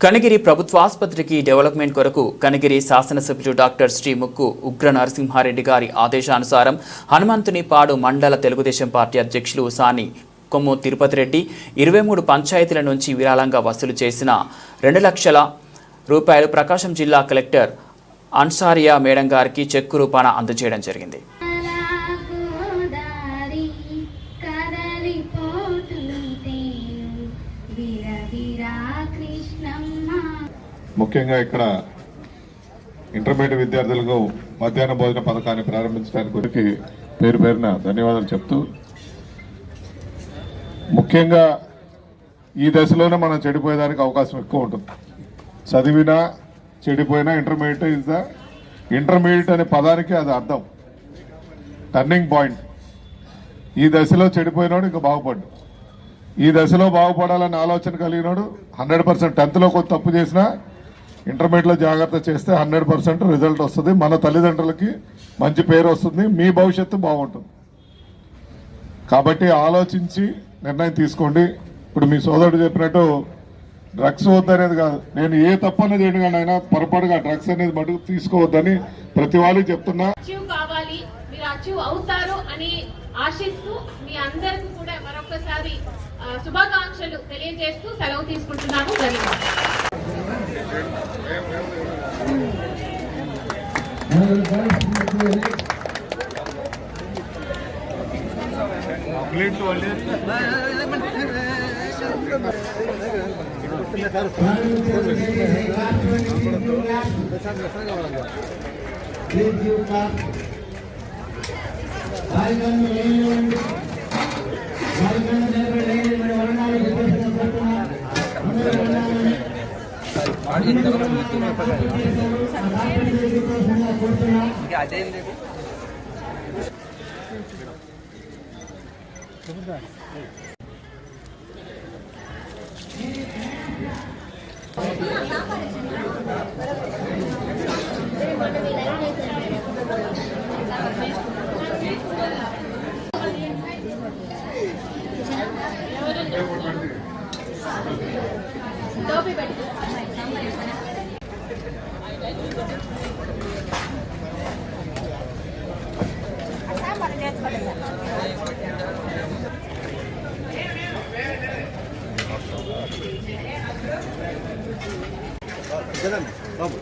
కనిగిరి ప్రభుత్వ ఆసుపత్రికి డెవలప్మెంట్ కొరకు కనిగిరి శాసనసభ్యులు డాక్టర్ శ్రీ ముక్కు ఉగ్ర నరసింహారెడ్డి గారి ఆదేశానుసారం హనుమంతునిపాడు మండల తెలుగుదేశం పార్టీ అధ్యక్షులు సాని కొమ్ము తిరుపతి రెడ్డి 23 పంచాయతీల నుంచి విరాళంగా వసూలు చేసిన 2 లక్షల రూపాయలు ప్రకాశం జిల్లా కలెక్టర్ అన్సారియా మేడం గారికి చెక్కు రూపాన అందజేయడం జరిగింది. ముఖ్యంగా ఇక్కడ ఇంటర్మీడియట్ విద్యార్థులకు మధ్యాహ్న భోజన పథకాన్ని ప్రారంభించడానికి పేరు పేరున ధన్యవాదాలు చెప్తూ, ముఖ్యంగా ఈ దశలోనే మనం చెడిపోయేదానికి అవకాశం ఎక్కువ ఉంటుంది. చదివినా చెడిపోయినా ఇంటర్మీడియట్ అనే పదానికి అది అర్థం, టర్నింగ్ పాయింట్. ఈ దశలో చెడిపోయినాడు ఇంకా బాగుపడ్డు, ఈ దశలో బాగుపడాలనే ఆలోచన కలిగినాడు 100%. 10th కొంత తప్పు చేసినా ఇంటర్మీడియట్లో జాగ్రత్త చేస్తే 100% రిజల్ట్ వస్తుంది. మన తల్లిదండ్రులకి మంచి పేరు వస్తుంది, మీ భవిష్యత్తు బాగుంటుంది. కాబట్టి ఆలోచించి నిర్ణయం తీసుకోండి. ఇప్పుడు మీ సోదరుడు చెప్పినట్టు డ్రగ్స్ వద్దనేది కాదు, నేను ఏ తప్పనే చేయను కానీ అయినా పొరపాటుగా డ్రగ్స్ అనేది మటుకు తీసుకోవద్దని ప్రతి వాళ్ళకి చెప్తున్నా. కావాలి, మీరు అచీవ్ అవుతారు అని ఆశిస్తూ మీ అందరికీ కూడా మరొకసారి శుభాకాంక్షలు తెలియజేస్తూ సెలవు తీసుకుంటున్నాను. బాబు